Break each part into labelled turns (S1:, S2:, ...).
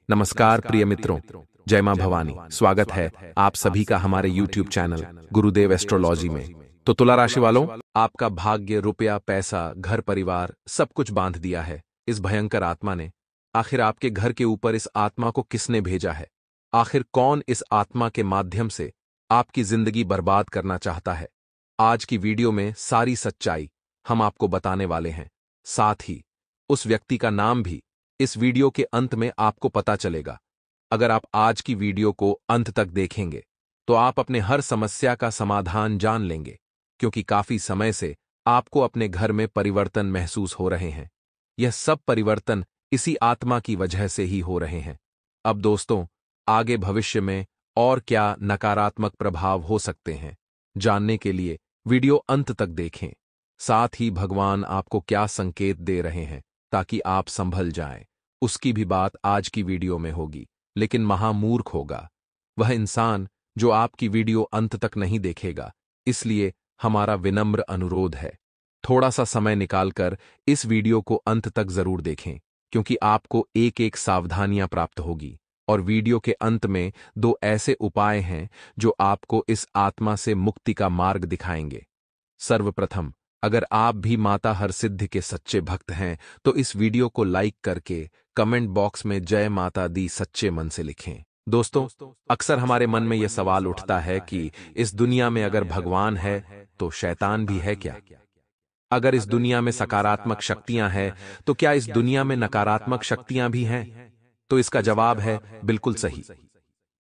S1: नमस्कार प्रिय मित्रों, जय मां भवानी। स्वागत है आप सभी का हमारे YouTube चैनल गुरुदेव एस्ट्रोलॉजी में। तो तुला राशि वालों, आपका भाग्य, रुपया, पैसा, घर परिवार सब कुछ बांध दिया है इस भयंकर आत्मा ने। आखिर आपके घर के ऊपर इस आत्मा को किसने भेजा है? आखिर कौन इस आत्मा के माध्यम से आपकी जिंदगी बर्बाद करना चाहता है? आज की वीडियो में सारी सच्चाई हम आपको बताने वाले हैं। साथ ही उस व्यक्ति का नाम भी इस वीडियो के अंत में आपको पता चलेगा। अगर आप आज की वीडियो को अंत तक देखेंगे तो आप अपने हर समस्या का समाधान जान लेंगे, क्योंकि काफी समय से आपको अपने घर में परिवर्तन महसूस हो रहे हैं। यह सब परिवर्तन इसी आत्मा की वजह से ही हो रहे हैं। अब दोस्तों, आगे भविष्य में और क्या नकारात्मक प्रभाव हो सकते हैं, जानने के लिए वीडियो अंत तक देखें। साथ ही भगवान आपको क्या संकेत दे रहे हैं ताकि आप संभल जाएं, उसकी भी बात आज की वीडियो में होगी। लेकिन महामूर्ख होगा वह इंसान जो आपकी वीडियो अंत तक नहीं देखेगा। इसलिए हमारा विनम्र अनुरोध है, थोड़ा सा समय निकालकर इस वीडियो को अंत तक जरूर देखें, क्योंकि आपको एक एक सावधानियां प्राप्त होगी। और वीडियो के अंत में दो ऐसे उपाय हैं जो आपको इस आत्मा से मुक्ति का मार्ग दिखाएंगे। सर्वप्रथम, अगर आप भी माता हरसिद्धि के सच्चे भक्त हैं तो इस वीडियो को लाइक करके कमेंट बॉक्स में जय माता दी सच्चे मन से लिखें। दोस्तों, अक्सर हमारे मन में यह सवाल उठता है कि इस दुनिया में अगर भगवान है तो शैतान भी है क्या? अगर इस दुनिया में सकारात्मक शक्तियां हैं तो क्या इस दुनिया में नकारात्मक शक्तियां भी हैं? तो इसका जवाब है बिल्कुल सही।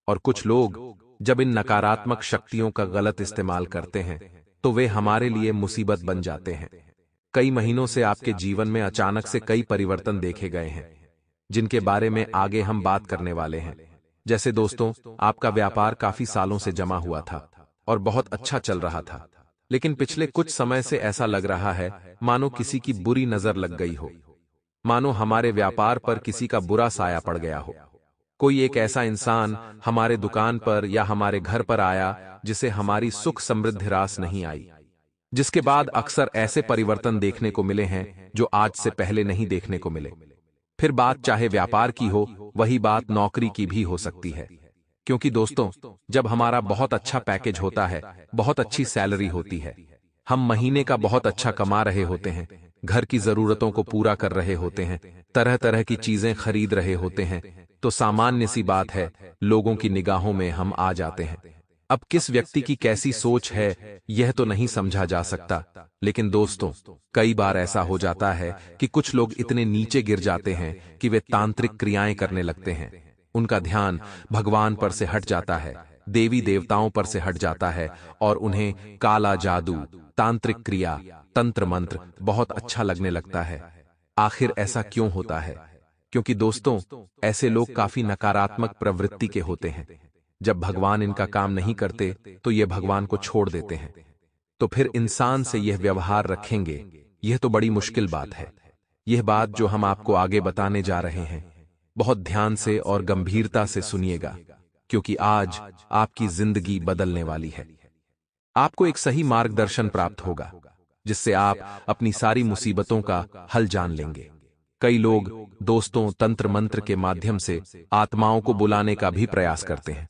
S1: और कुछ लोग जब इन नकारात्मक शक्तियों का गलत इस्तेमाल करते हैं तो वे हमारे लिए मुसीबत बन जाते हैं। कई महीनों से आपके जीवन में अचानक से कई परिवर्तन देखे गए हैं, जिनके बारे में आगे हम बात करने वाले हैं। जैसे दोस्तों, आपका व्यापार काफी सालों से जमा हुआ था और बहुत अच्छा चल रहा था, लेकिन पिछले कुछ समय से ऐसा लग रहा है मानो किसी की बुरी नजर लग गई हो, मानो हमारे व्यापार पर किसी का बुरा साया पड़ गया हो। कोई एक ऐसा इंसान हमारे दुकान पर या हमारे घर पर आया जिसे हमारी सुख समृद्धि रास नहीं आई, जिसके बाद अक्सर ऐसे परिवर्तन देखने को मिले हैं जो आज से पहले नहीं देखने को मिले। फिर बात चाहे व्यापार की हो, वही बात नौकरी की भी हो सकती है। क्योंकि दोस्तों, जब हमारा बहुत अच्छा पैकेज होता है, बहुत अच्छी सैलरी होती है, हम महीने का बहुत अच्छा कमा रहे होते हैं, घर की जरूरतों को पूरा कर रहे होते हैं, तरह तरह की चीजें खरीद रहे होते हैं, तो सामान्य सी बात है लोगों की निगाहों में हम आ जाते हैं। अब किस व्यक्ति की कैसी सोच है यह तो नहीं समझा जा सकता, लेकिन दोस्तों, कई बार ऐसा हो जाता है कि कुछ लोग इतने नीचे गिर जाते हैं कि वे तांत्रिक क्रियाएं करने लगते हैं। उनका ध्यान भगवान पर से हट जाता है, देवी देवताओं पर से हट जाता है, और उन्हें काला जादू, तांत्रिक क्रिया, तंत्र मंत्र बहुत अच्छा लगने लगता है। आखिर ऐसा क्यों होता है? क्योंकि दोस्तों, ऐसे लोग काफी नकारात्मक प्रवृत्ति के होते हैं। जब भगवान इनका काम नहीं करते तो ये भगवान को छोड़ देते हैं। तो फिर इंसान से यह व्यवहार रखेंगे, यह तो बड़ी मुश्किल बात है। यह बात जो हम आपको आगे बताने जा रहे हैं, बहुत ध्यान से और गंभीरता से सुनिएगा, क्योंकि आज आपकी जिंदगी बदलने वाली है। आपको एक सही मार्गदर्शन प्राप्त होगा, जिससे आप अपनी सारी मुसीबतों का हल जान लेंगे। कई लोग दोस्तों तंत्र मंत्र के माध्यम से आत्माओं को बुलाने का भी प्रयास करते हैं।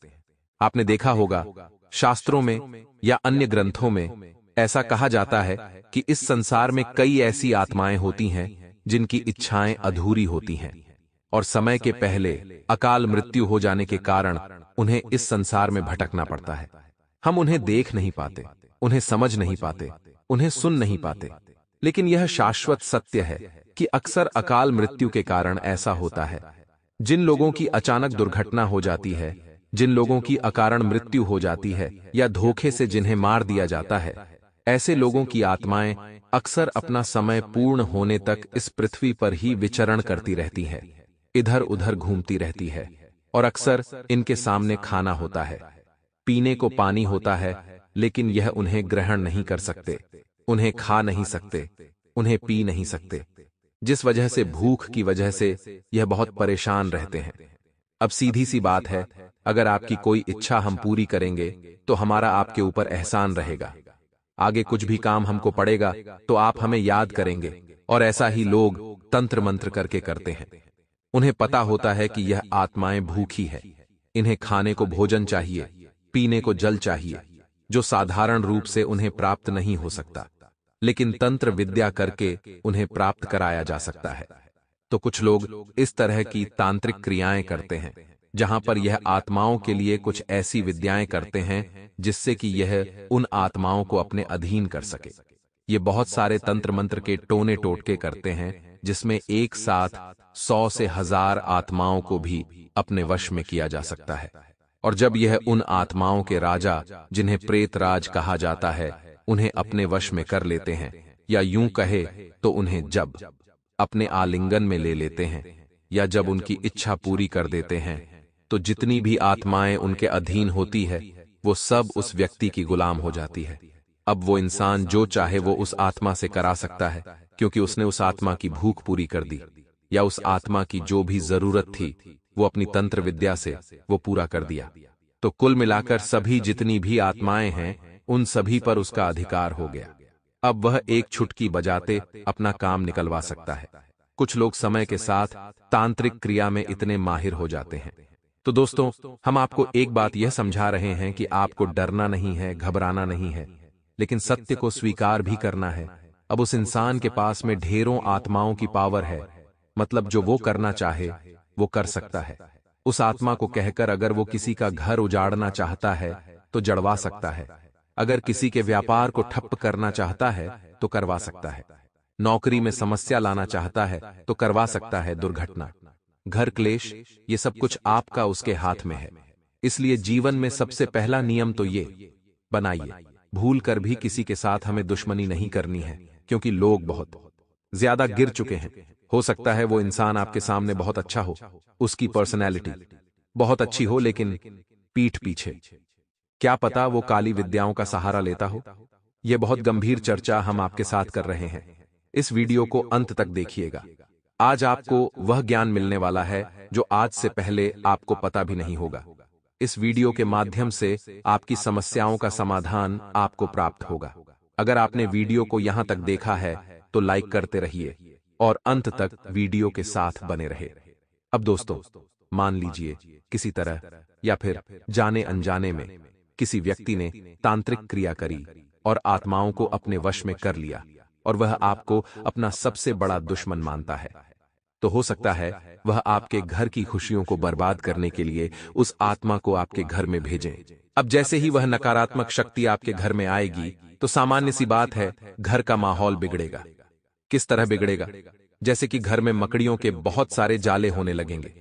S1: आपने देखा होगा, शास्त्रों में या अन्य ग्रंथों में ऐसा कहा जाता है कि इस संसार में कई ऐसी आत्माएं होती हैं जिनकी इच्छाएं अधूरी होती हैं, और समय के पहले अकाल मृत्यु हो जाने के कारण उन्हें इस संसार में भटकना पड़ता है। हम उन्हें देख नहीं पाते, उन्हें समझ नहीं पाते, उन्हें सुन नहीं पाते, लेकिन यह शाश्वत सत्य है कि अक्सर अकाल मृत्यु के कारण ऐसा होता है। जिन लोगों की अचानक दुर्घटना हो जाती है, जिन लोगों की अकारण मृत्यु हो जाती है, या धोखे से जिन्हें मार दिया जाता है, ऐसे लोगों की आत्माएं अक्सर अपना समय पूर्ण होने तक इस पृथ्वी पर ही विचरण करती रहती है, इधर उधर घूमती रहती है। और अक्सर इनके सामने खाना होता है, पीने को पानी होता है, लेकिन यह उन्हें ग्रहण नहीं कर सकते, उन्हें खा नहीं सकते, उन्हें पी नहीं सकते, जिस वजह से भूख की वजह से यह बहुत परेशान रहते हैं। अब सीधी सी बात है, अगर आपकी कोई इच्छा हम पूरी करेंगे तो हमारा आपके ऊपर एहसान रहेगा। आगे कुछ भी काम हमको पड़ेगा तो आप हमें याद करेंगे, और ऐसा ही लोग तंत्र मंत्र करके करते हैं। उन्हें पता होता है कि यह आत्माएं भूखी है, इन्हें खाने को भोजन चाहिए, पीने को जल चाहिए, जो साधारण रूप से उन्हें प्राप्त नहीं हो सकता, लेकिन तंत्र विद्या करके उन्हें प्राप्त कराया जा सकता है। तो कुछ लोग इस तरह की तांत्रिक क्रियाएं करते हैं, जहां पर यह आत्माओं के लिए कुछ ऐसी विद्याएं करते हैं जिससे कि यह उन आत्माओं को अपने अधीन कर सके। ये बहुत सारे तंत्र मंत्र के टोने टोटके करते हैं, जिसमें एक साथ 100 से 1000 आत्माओं को भी अपने वश में किया जा सकता है। और जब यह उन आत्माओं के राजा, जिन्हें प्रेत राज कहा जाता है, उन्हें अपने वश में कर लेते हैं, या यूं कहे तो उन्हें जब अपने आलिंगन में ले लेते हैं, या जब उनकी इच्छा पूरी कर देते हैं, तो जितनी भी आत्माएं उनके अधीन होती है, वो सब उस व्यक्ति की गुलाम हो जाती है। अब वो इंसान जो चाहे वो उस आत्मा से करा सकता है, क्योंकि उसने उस आत्मा की भूख पूरी कर दी, या उस आत्मा की जो भी जरूरत थी वो अपनी तंत्र विद्या से वो पूरा कर दिया। तो कुल मिलाकर सभी जितनी भी आत्माएं हैं, उन सभी पर उसका अधिकार हो गया। अब वह एक छुटकी बजाते अपना काम निकलवा सकता है। कुछ लोग समय के साथ तांत्रिक क्रिया में इतने माहिर हो जाते हैं। तो दोस्तों, हम आपको एक बात यह समझा रहे हैं कि आपको डरना नहीं है, घबराना नहीं है, लेकिन सत्य को स्वीकार भी करना है। अब उस इंसान के पास में ढेरों आत्माओं की पावर है, मतलब जो वो करना चाहे वो कर सकता है। उस आत्मा को कहकर अगर वो किसी का घर उजाड़ना चाहता है तो जड़वा सकता है, अगर किसी के व्यापार को ठप्प करना चाहता है तो करवा सकता है, नौकरी में समस्या लाना चाहता है तो करवा सकता है, दुर्घटना, घर क्लेश, ये सब कुछ आपका उसके हाथ में है। इसलिए जीवन में सबसे पहला नियम तो ये बनाइए, भूल कर भी किसी के साथ हमें दुश्मनी नहीं करनी है, क्योंकि लोग बहुत ज्यादा गिर चुके हैं। हो सकता है वो इंसान आपके सामने बहुत अच्छा हो, उसकी पर्सनैलिटी बहुत अच्छी हो, लेकिन पीठ पीछे क्या पता वो काली विद्याओं का सहारा लेता हो। यह बहुत गंभीर चर्चा हम आपके साथ कर रहे हैं। इस वीडियो को अंत तक देखिएगा। आज आपको वह ज्ञान मिलने वाला है जो आज से पहले आपको पता भी नहीं होगा। इस वीडियो के माध्यम से आपकी समस्याओं का समाधान आपको प्राप्त होगा। अगर आपने वीडियो को यहां तक देखा है तो लाइक करते रहिए और अंत तक वीडियो के साथ बने रहे। अब दोस्तों, मान लीजिए किसी तरह या फिर जाने अनजाने में किसी व्यक्ति ने तांत्रिक क्रिया करी और आत्माओं को अपने वश में कर लिया, और वह आपको अपना सबसे बड़ा दुश्मन मानता है। तो हो सकता है वह आपके घर की खुशियों को बर्बाद करने के लिए उस आत्मा को आपके घर में भेजें। अब जैसे ही वह नकारात्मक शक्ति आपके घर में आएगी तो सामान्य सी बात है, घर का माहौल बिगड़ेगा। किस तरह बिगड़ेगा? जैसे कि घर में मकड़ियों के बहुत सारे जाले होने लगेंगे।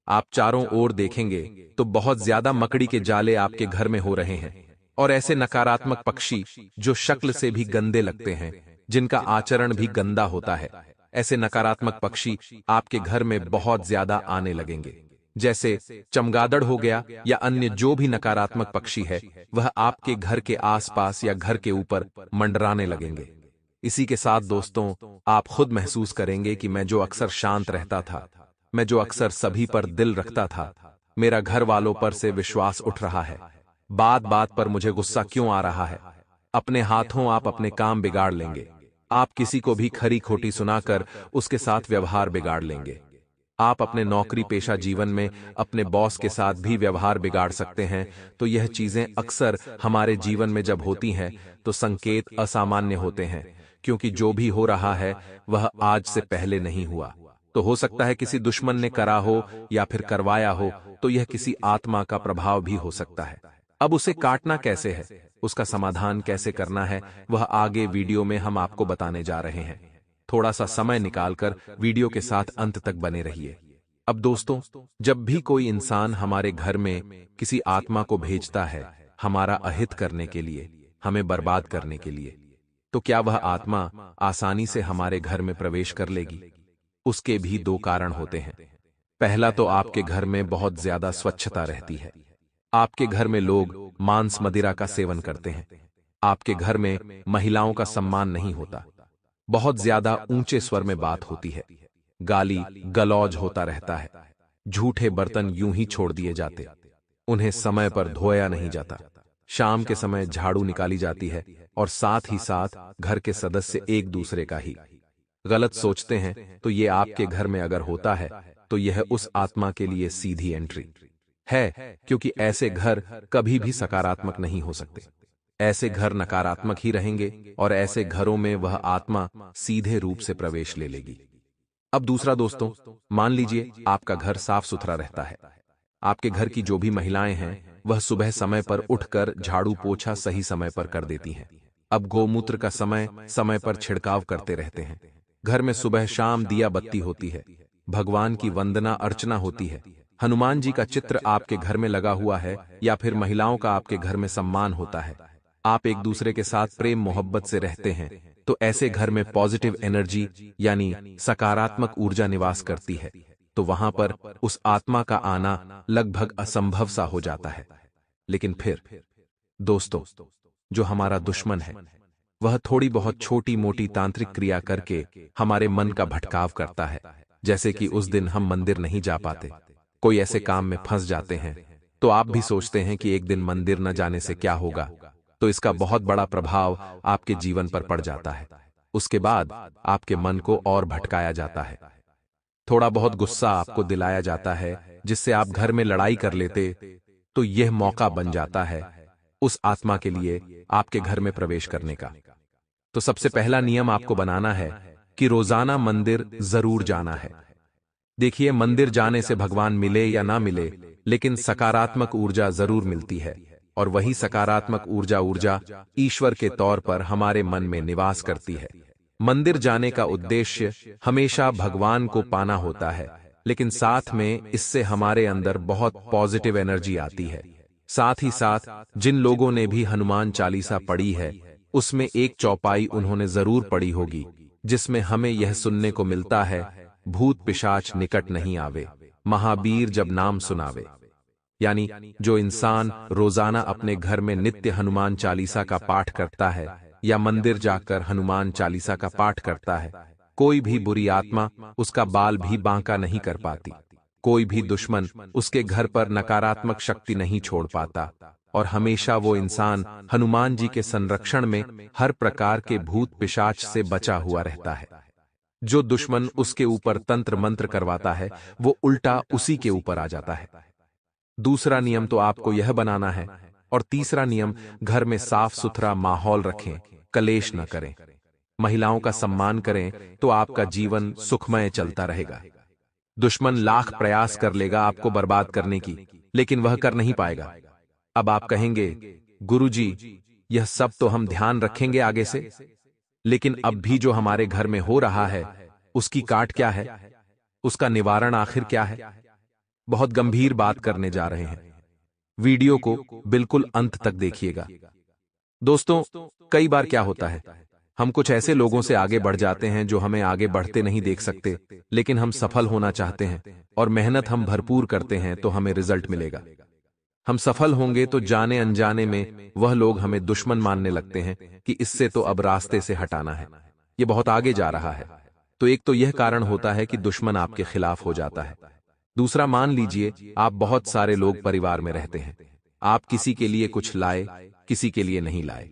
S1: आप चारों ओर देखेंगे तो बहुत ज्यादा मकड़ी के जाले आपके घर में हो रहे हैं, और ऐसे नकारात्मक पक्षी जो शक्ल से भी गंदे लगते हैं, जिनका आचरण भी गंदा होता है, ऐसे नकारात्मक पक्षी आपके घर में बहुत ज्यादा आने लगेंगे। जैसे चमगादड़ हो गया या अन्य जो भी नकारात्मक पक्षी है, वह आपके घर के आसपास या घर के ऊपर मंडराने लगेंगे। इसी के साथ दोस्तों, आप खुद महसूस करेंगे कि मैं जो अक्सर शांत रहता था, मैं जो अक्सर सभी पर दिल रखता था, मेरा घर वालों पर से विश्वास उठ रहा है। बात बात पर मुझे गुस्सा क्यों आ रहा है? अपने हाथों आप अपने काम बिगाड़ लेंगे। आप किसी को भी खरी खोटी सुनाकर उसके साथ व्यवहार बिगाड़ लेंगे। आप अपने नौकरी पेशा जीवन में अपने बॉस के साथ भी व्यवहार बिगाड़ सकते हैं। तो यह चीजें अक्सर हमारे जीवन में जब होती हैं तो संकेत असामान्य होते हैं, क्योंकि जो भी हो रहा है वह आज से पहले नहीं हुआ। तो हो सकता है किसी दुश्मन ने करा हो या फिर करवाया हो, तो यह किसी आत्मा का प्रभाव भी हो सकता है। अब उसे काटना कैसे है, उसका समाधान कैसे करना है, वह आगे वीडियो में हम आपको बताने जा रहे हैं। थोड़ा सा समय निकालकर वीडियो के साथ अंत तक बने रहिए। अब दोस्तों, जब भी कोई इंसान हमारे घर में किसी आत्मा को भेजता है हमारा अहित करने के लिए, हमें बर्बाद करने के लिए, तो क्या वह आत्मा आसानी से हमारे घर में प्रवेश कर लेगी? उसके भी दो कारण होते हैं। पहला तो आपके घर में बहुत ज्यादा स्वच्छता रहती है। आपके घर में लोग मांस मदिरा का सेवन करते हैं। आपके घर में महिलाओं का सम्मान नहीं होता। बहुत ज्यादा ऊंचे स्वर में बात होती है। गाली गलौज होता रहता है। झूठे बर्तन यूं ही छोड़ दिए जाते, उन्हें समय पर धोया नहीं जाता। शाम के समय झाड़ू निकाली जाती है, और साथ ही साथ घर के सदस्य एक दूसरे का ही गलत सोचते हैं। तो ये आपके घर में अगर होता है तो यह उस आत्मा के लिए सीधी एंट्री है, क्योंकि ऐसे घर कभी भी सकारात्मक नहीं हो सकते। ऐसे घर नकारात्मक ही रहेंगे और ऐसे घरों में वह आत्मा सीधे रूप से प्रवेश ले लेगी। अब दूसरा दोस्तों, मान लीजिए आपका घर साफ सुथरा रहता है। आपके घर की जो भी महिलाएं हैं वह सुबह समय पर उठकर झाड़ू पोछा सही समय पर कर देती हैं। अब गोमूत्र का समय समय पर छिड़काव करते रहते हैं। घर में सुबह शाम दिया बत्ती होती है, भगवान की वंदना अर्चना होती है, हनुमान जी का चित्र आपके घर में लगा हुआ है, या फिर महिलाओं का आपके घर में सम्मान होता है, आप एक दूसरे के साथ प्रेम मोहब्बत से रहते हैं, तो ऐसे घर में पॉजिटिव एनर्जी यानी सकारात्मक ऊर्जा निवास करती है। तो वहां पर उस आत्मा का आना लगभग असंभव सा हो जाता है। लेकिन फिर दोस्तों, जो हमारा दुश्मन है वह थोड़ी बहुत छोटी मोटी तांत्रिक क्रिया करके हमारे मन का भटकाव करता है। जैसे कि उस दिन हम मंदिर नहीं जा पाते, कोई ऐसे काम में फंस जाते हैं, तो आप भी सोचते हैं कि एक दिन मंदिर न जाने से क्या होगा, तो इसका बहुत बड़ा प्रभाव आपके जीवन पर पड़ जाता है। उसके बाद आपके मन को और भटकाया जाता है, थोड़ा बहुत गुस्सा आपको दिलाया जाता है, जिससे आप घर में लड़ाई कर लेते, तो यह मौका बन जाता है उस आत्मा के लिए आपके घर में प्रवेश करने का। तो सबसे पहला नियम आपको बनाना है कि रोजाना मंदिर जरूर जाना है। देखिए, मंदिर जाने से भगवान मिले या ना मिले, लेकिन सकारात्मक ऊर्जा जरूर मिलती है, और वही सकारात्मक ऊर्जा ईश्वर के तौर पर हमारे मन में निवास करती है। मंदिर जाने का उद्देश्य हमेशा भगवान को पाना होता है, लेकिन साथ में इससे हमारे अंदर बहुत पॉजिटिव एनर्जी आती है। साथ ही साथ जिन लोगों ने भी हनुमान चालीसा पढ़ी है, उसमें एक चौपाई उन्होंने जरूर पढ़ी होगी, जिसमें हमें यह सुनने को मिलता है, भूत पिशाच निकट नहीं आवे, महावीर जब नाम सुनावे। यानी जो इंसान रोजाना अपने घर में नित्य हनुमान चालीसा का पाठ करता है या मंदिर जाकर हनुमान चालीसा का पाठ करता है, कोई भी बुरी आत्मा उसका बाल भी बांका नहीं कर पाती, कोई भी दुश्मन उसके घर पर नकारात्मक शक्ति नहीं छोड़ पाता, और हमेशा वो इंसान हनुमान जी के संरक्षण में हर प्रकार के भूत पिशाच से बचा हुआ रहता है। जो दुश्मन उसके ऊपर तंत्र मंत्र करवाता है, वो उल्टा उसी के ऊपर आ जाता है। दूसरा नियम तो आपको यह बनाना है, और तीसरा नियम, घर में साफ सुथरा माहौल रखें, कलेश न करें, महिलाओं का सम्मान करें, तो आपका जीवन सुखमय चलता रहेगा। दुश्मन लाख प्रयास कर लेगा आपको बर्बाद करने की, लेकिन वह कर नहीं पाएगा। अब आप कहेंगे, गुरुजी, यह सब तो हम ध्यान रखेंगे आगे से, लेकिन अब भी जो हमारे घर में हो रहा है उसकी काट क्या है, उसका निवारण आखिर क्या है? बहुत गंभीर बात करने जा रहे हैं, वीडियो को बिल्कुल अंत तक देखिएगा। दोस्तों, कई बार क्या होता है, हम कुछ ऐसे लोगों से आगे बढ़ जाते हैं जो हमें आगे बढ़ते नहीं देख सकते, लेकिन हम सफल होना चाहते हैं और मेहनत हम भरपूर करते हैं तो हमें रिजल्ट मिलेगा। हम सफल होंगे तो जाने अनजाने में वह लोग हमें दुश्मन मानने लगते हैं कि इससे तो अब रास्ते से हटाना है, ये बहुत आगे जा रहा है। तो एक तो यह कारण होता है कि दुश्मन आपके खिलाफ हो जाता है। दूसरा, मान लीजिए आप बहुत सारे लोग परिवार में रहते हैं, आप किसी के लिए कुछ लाए, किसी के लिए नहीं लाए,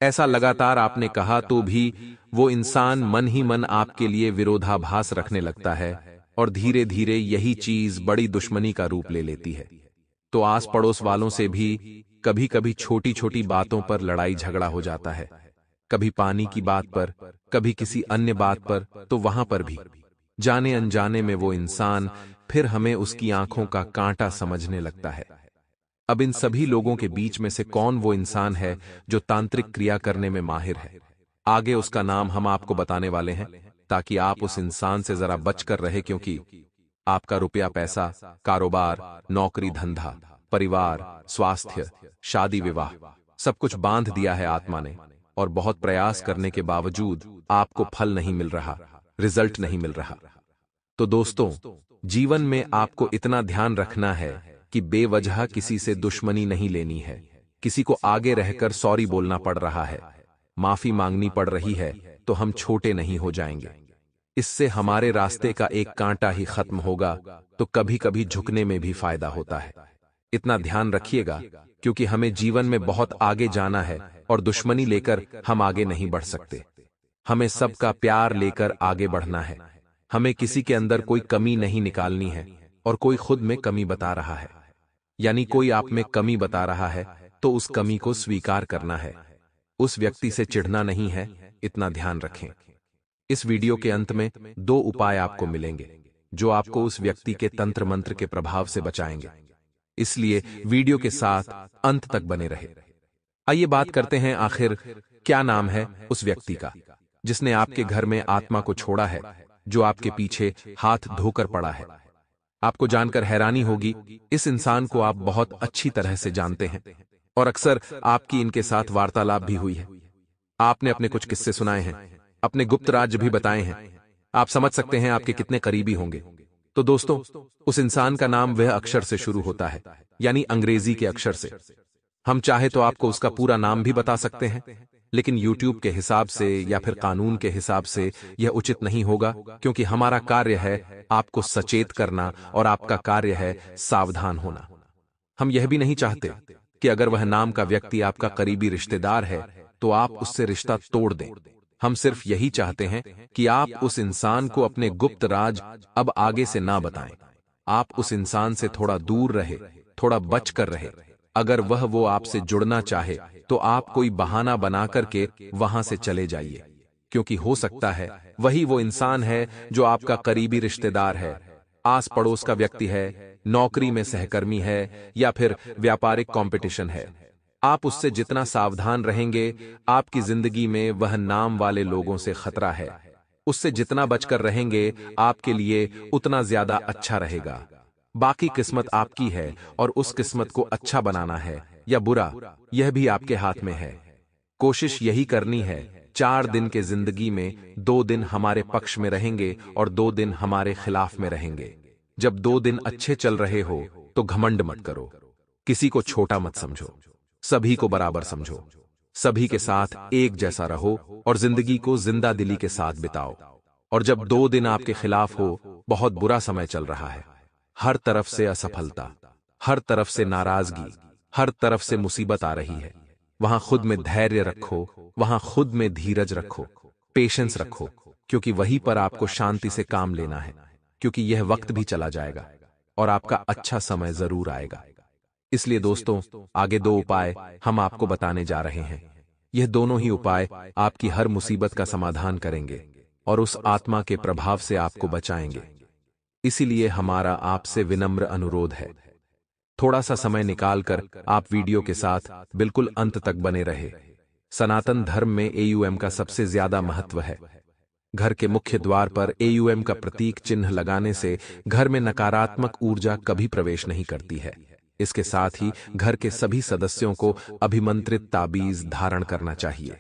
S1: ऐसा लगातार आपने कहा तो भी वो इंसान मन ही मन आपके लिए विरोधाभास रखने लगता है, और धीरे धीरे यही चीज बड़ी दुश्मनी का रूप ले लेती है। तो आस पड़ोस वालों से भी कभी कभी छोटी छोटी बातों पर लड़ाई झगड़ा हो जाता है, कभी पानी की बात पर, कभी किसी अन्य बात पर, तो वहां पर भी जाने अनजाने में वो इंसान फिर हमें उसकी आंखों का कांटा समझने लगता है। अब इन सभी लोगों के बीच में से कौन वो इंसान है जो तांत्रिक क्रिया करने में माहिर है? आगे उसका नाम हम आपको बताने वाले हैं, ताकि आप उस इंसान से जरा बचकर रहे, क्योंकि आपका रुपया पैसा, कारोबार, नौकरी धंधा, परिवार, स्वास्थ्य, शादी विवाह, सब कुछ बांध दिया है आत्मा ने, और बहुत प्रयास करने के बावजूद आपको फल नहीं मिल रहा, रिजल्ट नहीं मिल रहा। तो दोस्तों, जीवन में आपको इतना ध्यान रखना है कि बेवजह किसी से दुश्मनी नहीं लेनी है। किसी को आगे रहकर सॉरी बोलना पड़ रहा है, माफी मांगनी पड़ रही है, तो हम छोटे नहीं हो जाएंगे। इससे हमारे रास्ते का एक कांटा ही खत्म होगा, तो कभी कभी झुकने में भी फायदा होता है। इतना ध्यान रखिएगा, क्योंकि हमें जीवन में बहुत आगे जाना है और दुश्मनी लेकर हम आगे नहीं बढ़ सकते। हमें सबका प्यार लेकर आगे बढ़ना है। हमें किसी के अंदर कोई कमी नहीं निकालनी है और कोई खुद में कमी बता रहा है, यानी कोई आप में कमी बता रहा है तो उस कमी को स्वीकार करना है। उस व्यक्ति से चिढ़ना नहीं है, इतना ध्यान रखें। इस वीडियो के अंत में 2 उपाय आपको मिलेंगे जो आपको उस व्यक्ति के तंत्र मंत्र के प्रभाव से बचाएंगे, इसलिए वीडियो के साथ अंत तक बने रहे। आइए बात करते हैं आखिर क्या नाम है उस व्यक्ति का जिसने आपके घर में आत्मा को छोड़ा है, जो आपके पीछे हाथ धोकर पड़ा है। आपको जानकर हैरानी होगी, इस इंसान को आप बहुत अच्छी तरह से जानते हैं और अक्सर आपकी इनके साथ वार्तालाप भी हुई है। आपने अपने कुछ किस्से सुनाए हैं, अपने गुप्त राज भी बताए हैं। आप समझ सकते हैं आपके कितने करीबी होंगे। तो दोस्तों, उस इंसान का नाम वह अक्षर से शुरू होता है, यानी अंग्रेजी के अक्षर से। हम चाहे तो आपको उसका पूरा नाम भी बता सकते हैं, लेकिन YouTube के हिसाब से या फिर कानून के हिसाब से यह उचित नहीं होगा, क्योंकि हमारा कार्य है आपको सचेत करना और आपका कार्य है सावधान होना। हम यह भी नहीं चाहते कि अगर वह नाम का व्यक्ति आपका करीबी रिश्तेदार है तो आप उससे रिश्ता तोड़ दें। हम सिर्फ यही चाहते हैं कि आप उस इंसान को अपने गुप्त राज अब आगे से ना बताएं। आप उस इंसान से थोड़ा दूर रहे, थोड़ा बच कर रहे। अगर वो आपसे जुड़ना चाहे तो आप कोई बहाना बना करके वहां से चले जाइए, क्योंकि हो सकता है वही वो इंसान है जो आपका करीबी रिश्तेदार है, आस पड़ोस का व्यक्ति है, नौकरी में सहकर्मी है या फिर व्यापारिक कंपटीशन है। आप उससे जितना सावधान रहेंगे, आपकी जिंदगी में वह नाम वाले लोगों से खतरा है। उससे जितना बचकर रहेंगे, आपके लिए उतना ज्यादा अच्छा रहेगा। बाकी किस्मत आपकी है और उस किस्मत को अच्छा बनाना है या बुरा, यह भी आपके हाथ में है। कोशिश यही करनी है 4 दिन के जिंदगी में 2 दिन हमारे पक्ष में रहेंगे और 2 दिन हमारे खिलाफ में रहेंगे। जब 2 दिन अच्छे चल रहे हो तो घमंड मत करो, किसी को छोटा मत समझो, सभी को बराबर समझो, सभी के साथ एक जैसा रहो और जिंदगी को जिंदा दिली के साथ बिताओ। और जब 2 दिन आपके खिलाफ हो, बहुत बुरा समय चल रहा है, हर तरफ से असफलता, हर तरफ से नाराजगी, हर तरफ से मुसीबत आ रही है, वहां खुद में धैर्य रखो, वहां खुद में धीरज रखो, पेशेंस रखो, क्योंकि वहीं पर आपको शांति से काम लेना है, क्योंकि यह वक्त भी चला जाएगा और आपका अच्छा समय जरूर आएगा। इसलिए दोस्तों, आगे 2 उपाय हम आपको बताने जा रहे हैं। यह दोनों ही उपाय आपकी हर मुसीबत का समाधान करेंगे और उस आत्मा के प्रभाव से आपको बचाएंगे। इसीलिए हमारा आपसे विनम्र अनुरोध है, थोड़ा सा समय निकालकर आप वीडियो के साथ बिल्कुल अंत तक बने रहे। सनातन धर्म में AUM का सबसे ज्यादा महत्व है। घर के मुख्य द्वार पर AUM का प्रतीक चिन्ह लगाने से घर में नकारात्मक ऊर्जा कभी प्रवेश नहीं करती है। इसके साथ ही घर के सभी सदस्यों को अभिमंत्रित ताबीज धारण करना चाहिए।